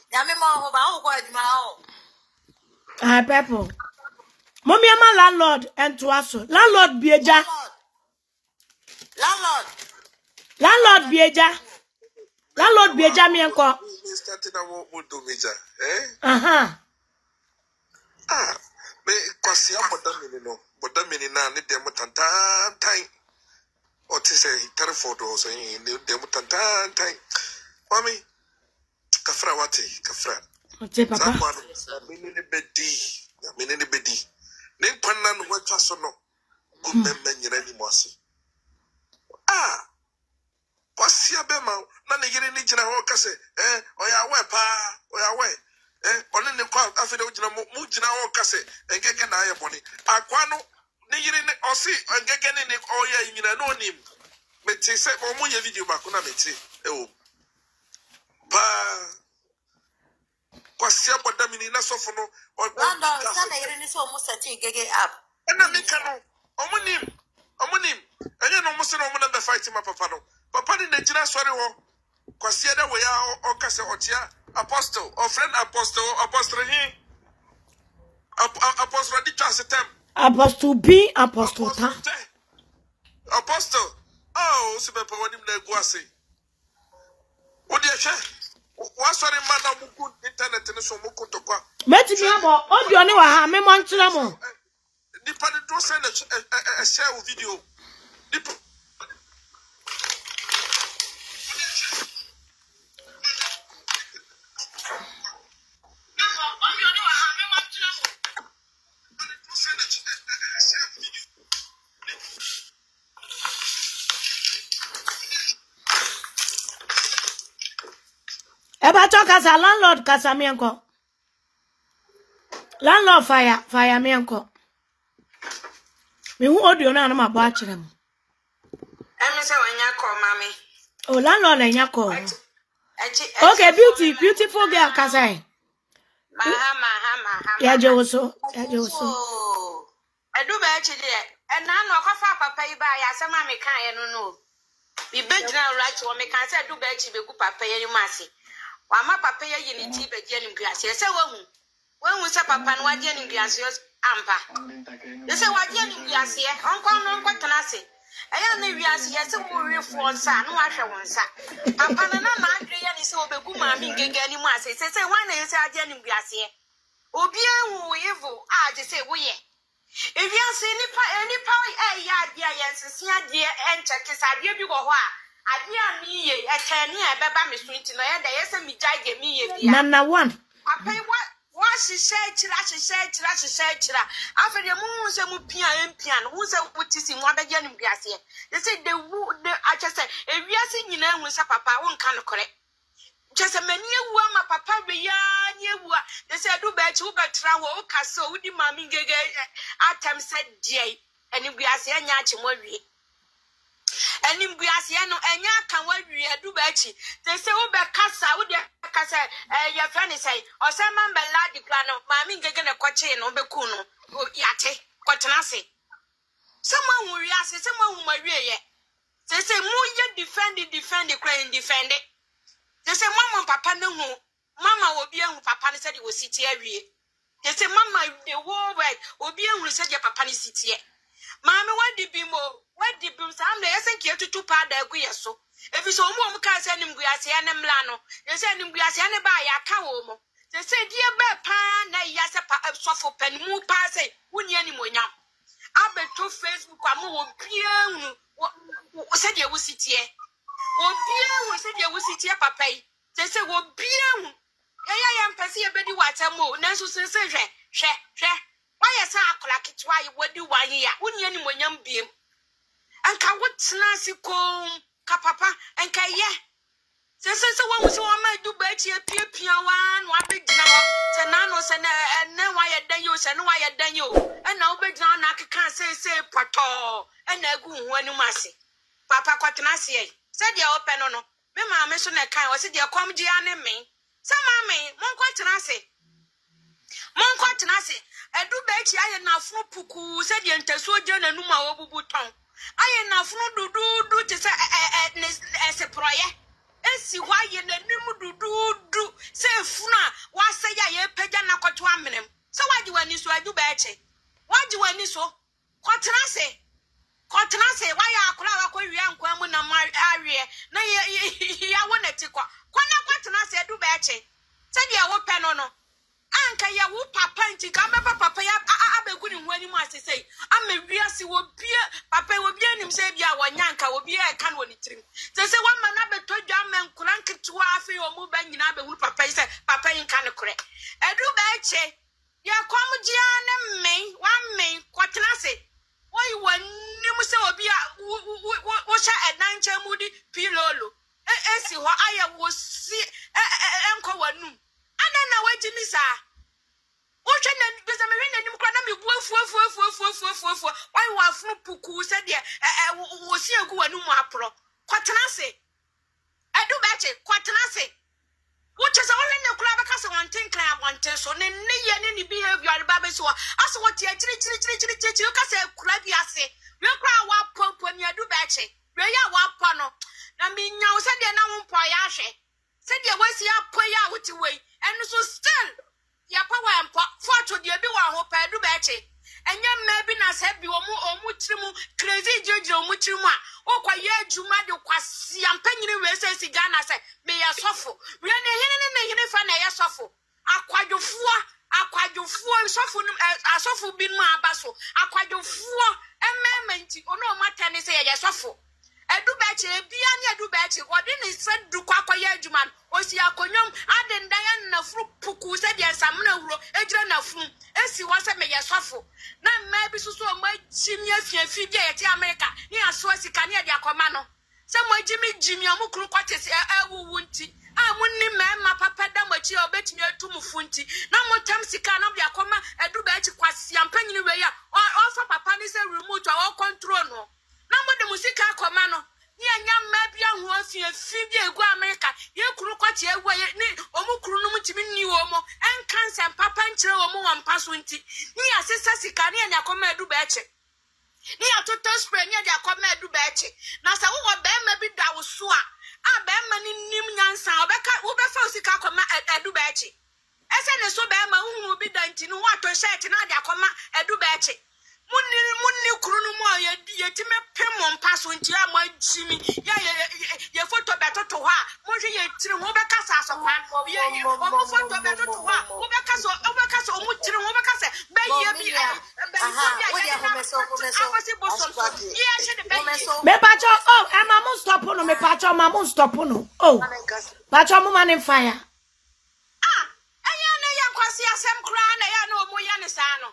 yame mo ba o kwa aduma o ah people Mommy, I'm a landlord and to us. Landlord Bieja. Landlord Bieja. Landlord Bieja, me uncle. Starting a walk to Major, eh? Ah, me Quasia, but the minute now, need them time. Or to say, Terraford or saying, them time. Mommy, Kafrawati, Kafra. what's it, Papa? Meaning bedi. Nen kwanna no watwa so no. Go memma nyina ni moase. Kwasia be ma na ne yire ni gina ho kase oya we pa oya we oni ne kwa afede gina mu gina ho kase engege na aye boni akwa no ne yire ne osi engege ne oya nyina no nim meti se omu ye video ba ko na meti pa kwasia bodamini na sofo no Lando sana yire ni so mu seti gege up na me kanu omunim enye no mo se no mo na be fight ma papa no papa ni na sori ho kwasia da we ya o kase otia apostle or friend apostle he apostle di chance tem Apostle B, Apostle Ta. Apostle oh se be pa wonim na egu ase wo de hwe wa sori ma na muku internet ni so muku to kwa Meti mi abo audio ni wa ha me mo nkyere mo. Di pa do send a share video. Eba to kasa landlord kasa mi enko. Landlord fire mi enko. Me hu audio na na mabo a kire mo. Emi se wanya call mami. Oh landlord enya call. Okay, beautiful girl kasa. Maha. Ya joso. Edu ba echi de. Na no kwafa papa yi ba ya se ma me kan ye no. Bi bejina right wo me kan se edu ba echi be gu papa ye ni mase. Wa ma papa ye yi ni ti be je ni guase. Se wahu se papa no waje ni guase ampa. Ye se waje ni guase onko tena se. Eya na wiase ye se wo refo nsa no ahwe wonsa. Papa na adwe ye ni se obegu maami ngege ni mu ase. Se wan na ye se aje ni guase. Obi anwu evil aje se wo ye. If you see any power, ya nsisi adie enche kisade bi go ho a Adia me ye, a 10 year beba me swinting, no, and there is a me jage me ye. Number one. I pay what she said, she said, after the moon, some piano, who's a what is in one again in Gracia. They said I just said, if we are seeing you know, with a papa, one kind of correct. Just a many my papa be young, they said, do bet you but travel, castle, would you mammy gay at times said Jay, and if we are saying Yachi. And in Guasiano, and ya can what we do betchy. They say, oh, Becassa, would your friend say, or some man belladi plano, mammy getting a quatrain or becuno, or yate, quatranasi. Someone will ask, someone who might rear. They say, more yet defend it, crying, defend it. They say, Mamma, Papa, no, Mamma will be on Papa said he was city every. They say, Mamma, the war right will be on said your Papa city. Mamma, what did be more? What did be some day? I think you to part the guiaso. If it's all more, can't send him Guasian and Blano. They send him Guasian by a cow. They say, dear Bepan, yes, a soft pen, move pass it, wouldn't anymore now. I bet to Facebook, I'm more peer. What said you was it here? Oh, dear, said you was it here, Papa. They say, well, beer. I am Passy a betty water more, Nancy says, share. Why is I clock it? Why would you want here? Wouldn't anyone young beam? And can what's Nancy comb, Capapa, and Kaya? Since someone was on my do bet you appear piano, one big now, Nanos and now I had done you, and why I done you, and now big now I can't say pato, and I go when you must see. Papa Quatanasi said you open on. Mamma mentioned a kind was it your come Gianni me? Some mammy, one Quatanasi. Monquatanasi, I do bet I am now for Puku, said the intersojan and Numa Obuton. I am now for do to say as a prayer. And see why you do say Funa, why say I pejana quatuaminum. So why do I need so I do bet it? Why do I need so? Quatanasi, why are Korean Quamuna area? No, I want to take Quatanasi, I do bet it. Said you open on. Anka ya wo papa nti ka me papa ya abeguni nwani mu ase sei am wiase wo bia papa wo bia nim sei bia wanyanka wo bia e kan woni tirim se se wa ma na betodwa men kura nketewa afi o mu ba nyina abehuru papa yi se papa yi kan kure edu ba eche ya kwamgia ne men wa men kwotena se wo yi wani mu se obi a wo sha edanche mu di pilolo esi ho aya wo si enko wanu na wait me sir. Oche na beza me hwe nanim kra na me buafu. Why wa funu puku said there wo si egu wanu mu apro. Kwatena se. Edu beche kwatena se. Oche se wole ne kra beka se wonten kra abonten so ne ye ne behavior ba be so aso wo tie chiri ka se kra bi ase. We kra wa pompo ni edu beche. We ya wa po no. Na me nya wo se there na wo po ya hwe. Said there was ya po ya wuti we. And so still, your power and fought to the Abiwa hope I do better. And young maybe not happy or mutrimu, crazy judge or mutrima, or quiet Juma de Quasi and Penny Races Sigana said, may I suffer. We are the fan I suffer. I quite do four, suffer, I suffer bin my basso. I quite do four, and mammy, or no matter, say I suffer. I do better, Biania do better. What didn't said do Quacoya Juman, or see a conyum, I didn't die enough Puku said yes, I'm no edge enough room, as he was a mayor suffer. Now maybe so my Jimmy figure at America, near Swasi Cania Comano. Somewhere Jimmy Amukru Quatis, I won't. I wouldn't man my papa done what you bet me to Mufunti. No more times he cannot be a comma, I do better Quasi and Penny Ray, or offer Papa is a remote or all control. Number the musica comano. Young maybe young ones in a figure go America. You could quite a way Omukru to be new homo and cancer and papa and children and passwinty. Near Sister Sicani and Yacoma do betche. Near to spray near Yacoma do betche. Now, so what Ben maybe that was swa. I bet many Nimian Sabeka, Uberfosica comma at do betche. As I so Bama who will be done to know what to say to Yacoma at do betche. Munni kurunumu yetime pemon paso ntia ma Jimmy ya photo beto to ha mo hwe ye tire ho beka sa so kwa ye o photo beto to ha wo beka so mo tire ho beka se be ye bi me pacho oh e ma mo stop no me pacho ma stop no. Oh. Pacho mo man fire. Anya na ya kwasi asem kra na ya na omo ya ne sa no.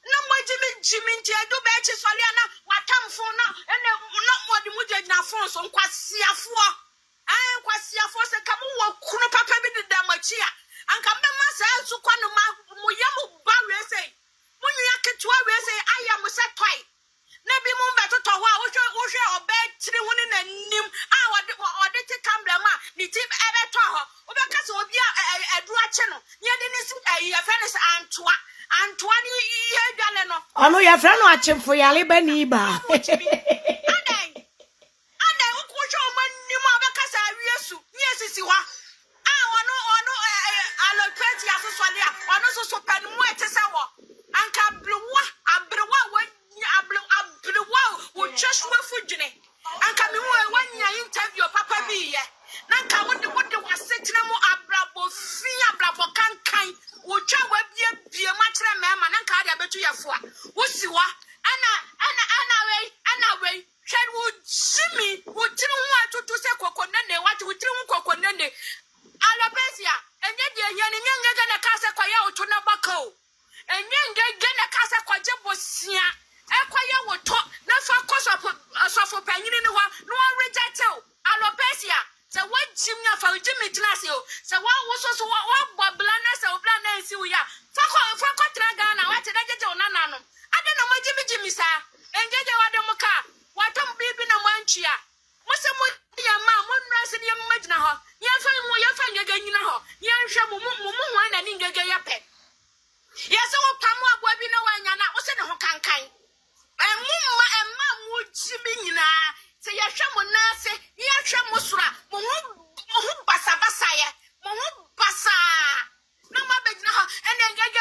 No mo Jimmy nti edu be chi sole na watamfo na ene no mo de mu gyina fon so nkwasi afo. Nkwasi afo se kam wo kunu papa bi de da machi a. Anka me ma sa su kwa no ma mo ya mo ba we sei. Mo nua ketua we sei aya mo se toy. Na bi mo beto to ho a wo hwe obe tiri woni na nim a ode ti camera ma ni ti ebe to ho obe ka se obi edu ache no ye de ni ya fene se Antoine ye dale no ono ya fra no achemfo yale ba ni ba Adai wo hwe o man nim obe ka se awiesu ni esisi ho ono allocate ya so sole a ono so pen mu ete se wo anka abrewa wo just wafu dwene anka me wo wanya interview papa bi ye nanka wode wasetena mu abrabo kankan wo twa wa bie matre mema nanka ade abetu yefo a wo si wa ana we hwed wo jimi wo tiri ho atutu se kokonene wati wo tiri ho kokonene alopecia enye de enye ne nyenge na kase kwa ya oto na bakao enye na kase kwa jebosia ekwaye woto na fa kosofo panyini ni ho no reject alopecia se wo jimnya fa jimi tinase o se wo so wo bobla na se obla na nsi wo ya fa ko traga na wate na jeje onana no ade na mo jimi sa enjeje wade mo ka watom bibi na mwanchia mo se mo ya ma mo nrase ni magina ho ya fa nyega nyina ho ya hwe mo ho na ni ngege ya pe ya se wo pamo abua bi na wanya na wo se ne ho kankan emma mu jimi nyina se ya hwe mo na se ya hwe mo sura mo ho basa ya mo ho basa no ma begina ho engege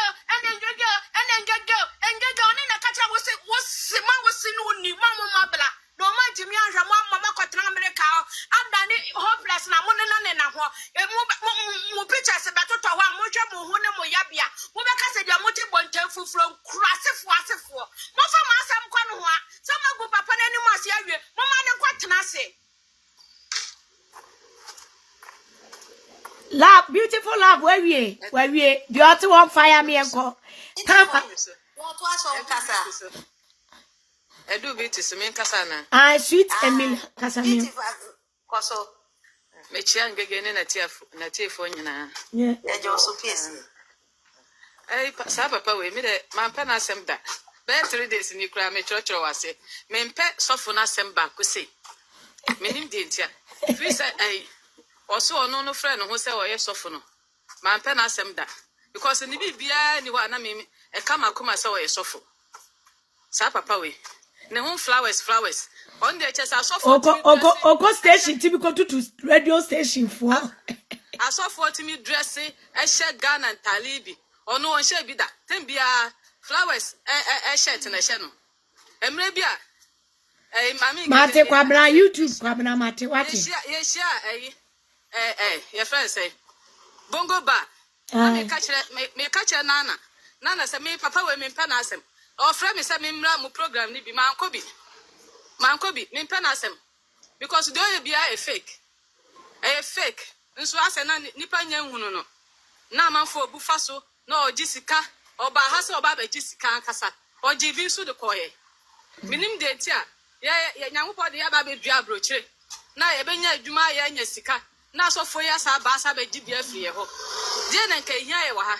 oni na kacha wo se no ni ma bla no ma jimi ahwa mo mama kwatena America adani hopeless na mo na ho mo picture se betoto ho mo hwe mo ho ne mo yabia mo be ka se dia mo ti bontan fufuro kurasefo mo fa ma asam kwa no ho a se ma go papa na ni mo ase awie mo ma ne kwatena se love beautiful love where we the other one fire me enko papa What was on casa? Edu biti sumi nkasa na. Sweet Emil Casamil. Koso. Mechia ngege ne na tiefo nyina. Yeah. Ya jo so piece. Sa papa we mi de mampa na asem da. Be 3 days ni kura me chocho wase. Me mpe sofo na asem ba ko se. Menim de ntia. Fi say oso ono no friend ho se oye sofo no. Mampa na asem da. Because ni bibia ni wa na me e kama kuma se oye sofo. Sa papa we. Ne hon flowers on the chest asofo oko station tibi ko to radio station for asofo timi dress e she Ghana talibi ono on she bi da tembia flowers shirt na she no emre bia mami mate kwabra YouTube kwabna mate wate ye share your friend say bongo ba me ka kire nana say me papa we me mpa na asem o friend me say me mra mu program ni bi mankobi me mpa na asem because do you be a fake nso ase na nipa nya nhunu no na manfo obufa so na ogisika oba ha se oba ba gisika ankasa ogibi so de koye minim de ti a ye nyankopɔ de ya ba be dua brochire na ye benya adwuma ye nya sika na asofo ya sa ba sa ba gibi afie ho de na nka hia ye wa ha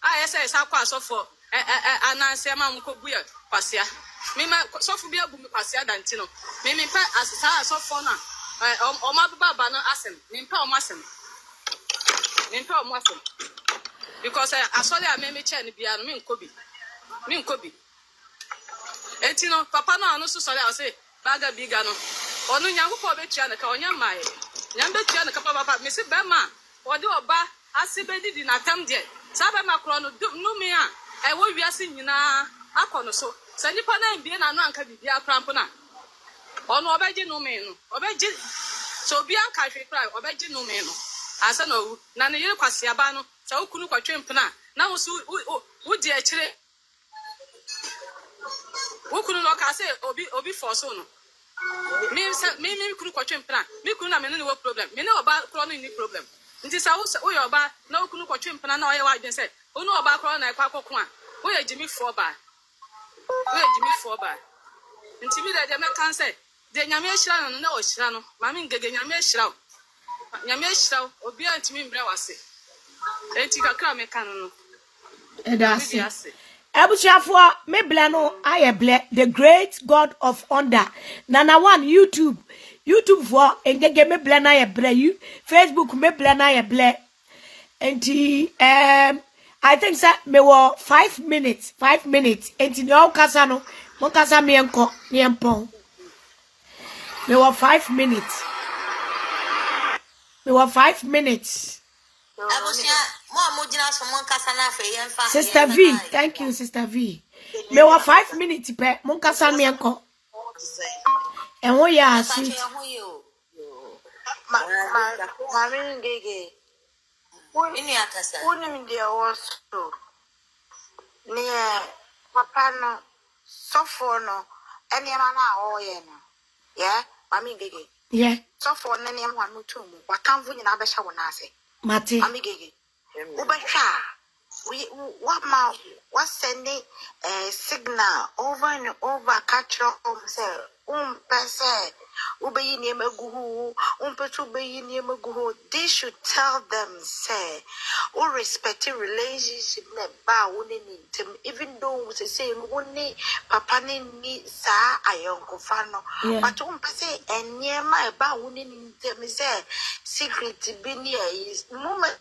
a ye se sa kwa asofo ananse ma mko buya pasia mima sofo bia bu pasia danti no mimi pa asesa asofo na o ma baba no asem mimpa o masem because asole a meme che ne bia no me nkobi enti no papa no anu so sole a say baga biga no onu nyankopɔ betua na ka onya mae nyambetua na ka papa me se be ma odi oba asibedi na tam de sa be ma kro no numi a wo wiase nyina akono so sa nipa na mbie na no anka bibia krampo na ono obeji numi no obeji so bia anka hwe kra obeji numi no asa na owu na ne yire kwase aba no sa okunu kwatwempna na wo so wudi akire okunu no ka se obi forso no Me kunu kwatwe mpena. Me kunu na me no problem. Me no oba kro no ni problem. Nti sa wo yo oba na kunu kwatwe mpena na oye wa adwen se. Onu oba kro na kwa kokko a. Wo ye Jimmy 4 bar. Nti mi de me kan se de nyame ehira no na o hira no. Ma me ngege nyame ehira o. Nyame ehira o. Obi antimi mbre wase. Enti kakra me kan no. Edasi. Ebusiafo me blano aye ble the great God of Onda. Nana one YouTube for engege me blana aye ble you Facebook me blana aye ble. Enti I think that me wo 5 minutes. Enti ni o kasa no mo kasa me enko ni empon. Me wo 5 minutes. Sister V, thank you, Sister V. Me wa 5 minutes pe mon kasa me enko. En wo ya sweet. Mami ngege. Ini akasa. Uni ndia woso. Ni papa no sofo no eni na oye no. Yeah, mami ngege. Yeah. Sofo na ni amwa no tumu. Wakamvu nyina abesha wona ase. Mate. Mami ngege. Ubesha. What sending signal over and over catch your say pese ubeyi ni meguhu umpetu ubeyi ni meguhu. They should tell them say o respecting relationship ne ba woni ni tem even though we say woni papa ni sa ayonko fa no but umpese enyema e ba woni ni tem say secret bi ni is moment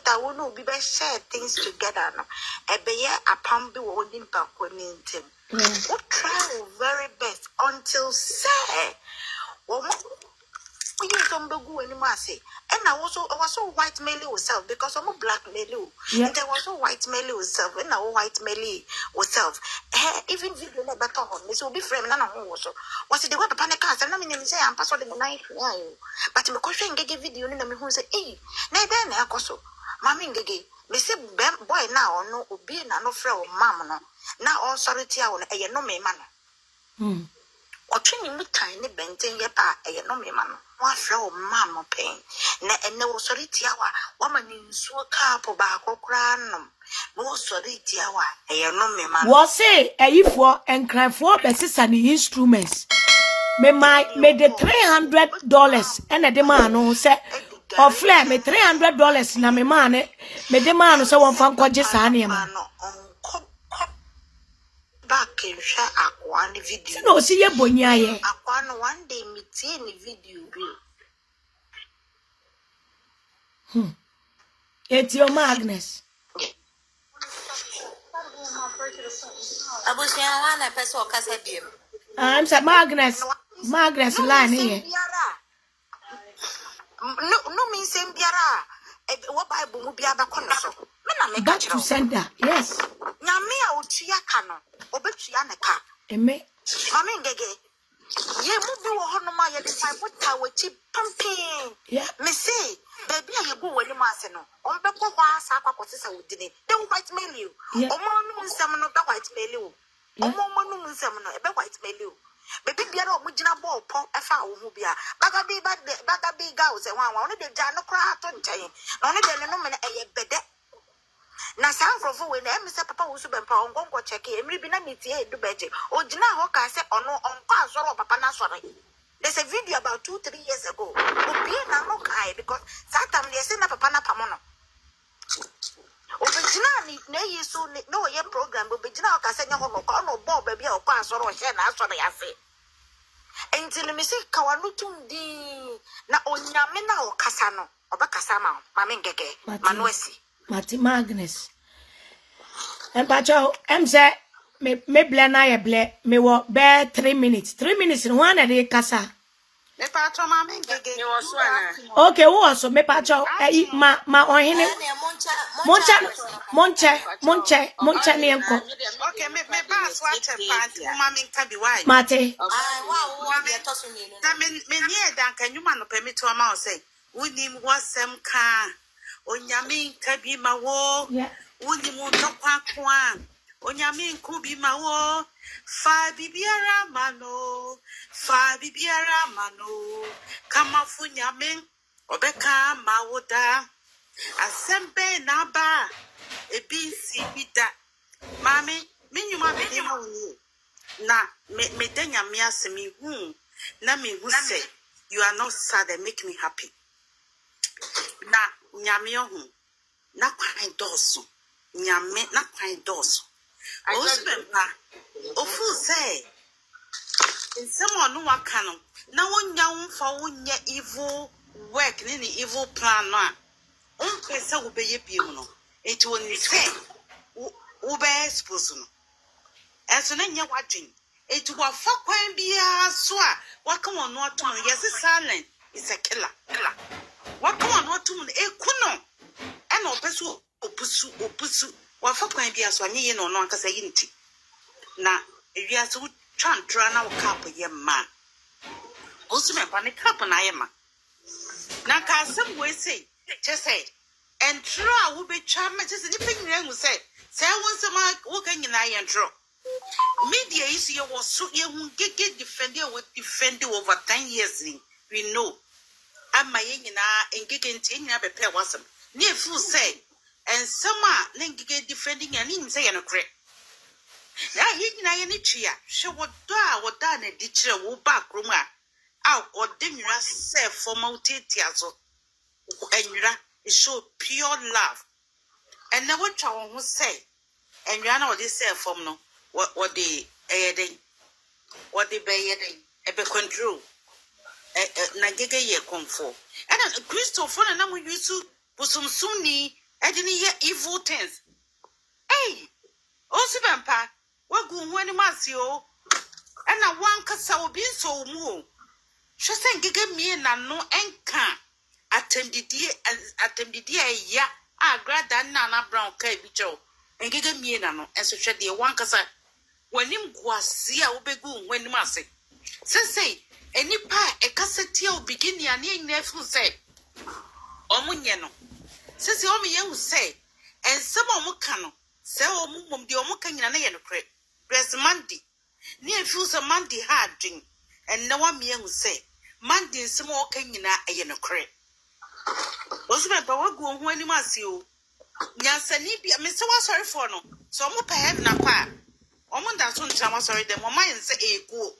that we know be share things together no ebeye apam bi wo nim pa ko ni ntem we try very best until say we use some begu ani ma say and I was white male yourself because I'm black male and there was white male yourself and now white male yourself even video na better on me so be frame na ho so was the way papa na ka say na me say am pass the night but me question ngege video ni na me hu say na dey na akoso mami ngege me say boy na ono obi na no frɛ o mam no na all sorry tia wo no no me ma no otwini mutan ne benten ye pa no me ma no wa frɛ o mam pen na ene wo sorry tia wa ma ni nsuo kapo ba akokra nom no sorry tia wa no me ma wo say ayifo enkrafo be sisa ni instruments me the $300 and the man no say or flare me $300 na me man me de man so won fan koje sa na ma back in share akwa ni video no si ye bonya ye akwa no one day me tie ni video bi it's your Magnus abusia wana pesa okasa biem I'm say Magnus line here no mean same biara what Bible mu bia ba kono so me na me back to center yes nyame a otua ka no obetua ne ka eme mama ngege ye mu bi wo hono ma ye de Bible ta wachi pumping me say baby a ye go wani ma se no on be ko kwa asa akwa sesa wodine de white mail you omo no nsam no be white mail you omo no nsam no e be white mail you baby biara o mugina ball pon efa wo hu bia baga bi ga o se wan no de ja no kra to nchen no ne de no me na eye bede na sankrofo we na em se papa wo su be mpa ongongo check emri bi na meti e du beje o gina ho ka se ono onko azoro papa na sore. There's a video about 2-3 years ago obi na no kai because that time they say na papa na pamono obegina ni na yesu no ye program obegina o ka se nya ho no ko no bo ba bia o kwa asoro he na asoro ya se until me say kawanu tundi na onyame na o kasa no obakasa ma mame ngege manuesi Mati Magnus and pacho em say me blana ye ble me wo be 3 minutes no one na de kasa me pacho mame ngege ni wo so ana okay wo so me pacho ma ohene monche ne enko okay me pass what part mame nka bi why mate wa be to so ni na me ni e dan kan nyuma no permit o ma o say unim wasem ka onyame nka bi ma wo unim no kwakwa onyame nkubi mawo fa bibiara mano kama funyame obeka mawoda asembe na ba ebinsi bida mami minyuma bidima woni na me denya me asemi hu na me hu say you are not sad and make me happy na nyame ohu na kwan doso nyame na kwan doso osbempa ofu say in someone no wakano na wonya wonfa wonya evil work ni evil plan no a pesa wo beye biem no enti woni say wo be expose no enso na nya wadwen enti wo fa kwan bia so a waka won no ato no yes silent is a killer waka won no ato no ekuno ena opesu opusu wo fa kwan bia so anye no no ankasa yinti na ewia so chantra na wo cap ye ma osume pa ne cap na ye ma na ka asem we say just say and try wo be chama just ni penyira hu say won some wo kan nyina ye ntro media is ye was so ye hu gege defend over 10 years we know ama ye nyina engege nti nyina be pe wasem ni efu say and some na engege defending and him say ye no kre na ye nyina ye ni twa hwe woda na di kire wo back room a odemira say formal tetiazo enwira it show pure love and now what I who say and you know this say from no what the what the be control na gege ye comfort and Christopher na mo use busum suni e dey ye evil things hey osibampa wagu hu ani masio and na wan kasa obi so mu hwe se gege mie na no enka attendidie ya agrada na brown kai bicho engege mie na no enso hwe de wan kasa wanim guase a obegu hwanim ase sesei enipa ekaseti a obigini ani enye fu say omunye no sesei omuye hu say ensem omuka no se omumom de omuka nyina na ye no kre dress mandi ni efu so mandi ha adwin enna wa mie hu say mandi nsem oka nyina ye no kre osube pa wagu hu anim ase o nyansani bia me se wa sorry for no so omu pa heaven na pa omu nda so ntra wa sorry dem omu yen se ekuo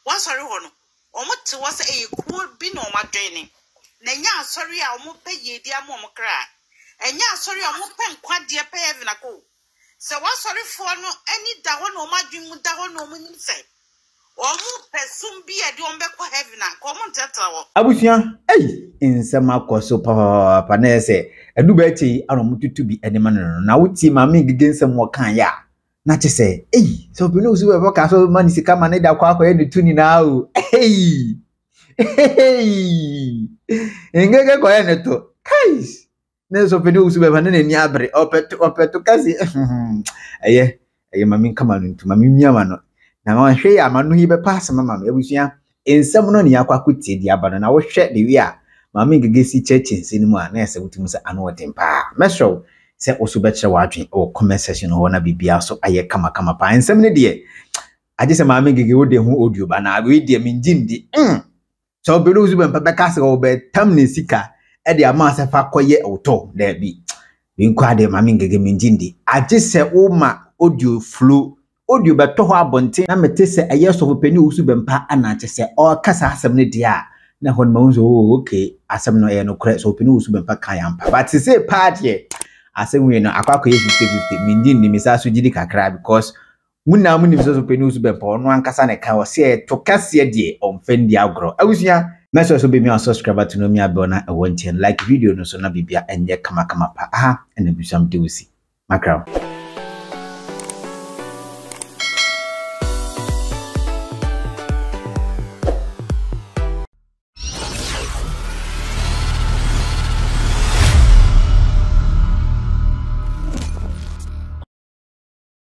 wa sorry ho no omu te wa se ekuo bi na omu adwene na nya sorry a omu pa yedi am omu kra enya sorry omu pa nkwade pa heaven na ko se wa sorry for no ani da ho na omu adwene mu da ho na omu nim se omu pesum bi e de omu be ko heaven na ko omu ntatra wo abusua nsɛm akɔso papa na ɛsɛ aduba ati anomututu bi enema no na wuti ma me gege nsɛm wɔ kan ya na kyɛ sɛ sɛ obi no usu bɛbɔ ka so mani sika ma ne da kwa akɔyɛ ne tuni na o ngege kɔyɛ ne to kais ne so obi no usu bɛbɔ ne ni abre opeto kasi ɛyɛ ma me kama no ntuma me miama no na ma hwɛ ya ma no hi bɛpa asɛm ma me abusua nsɛm no ne yakwakotie di aba no na wo hwɛ de wi a mama ngege si cheche nsinimu a na yesa wutum se anu otempa mesho se oso betre wadwen o comment section ho na bibia so aye kama pa ensem ne de age se mama ngege wo de hu audio ba na we de minjindi so be no zuba mpa ka se wo be tam ne sika e de ama se fa koye oto da bi nkwa de mama ngege minjindi age se wo ma audio flow audio be to ho abonte na mete se aye so peni wo zuba mpa ana age se o kasa asem ne de a na hon ma unzo okay asem no no kre so pini usu bempa kan yampa but say part here asem we no akwakọ ye 50-50 mindin ni misa so gidi kakra because munna munni so pini usu bempa ono ankasa ne ka o se to kase de omfendi agro awusia meso so be mi subscribe to no mi abona e won like video no so na bibia enye kama pa ena bisam de usi makra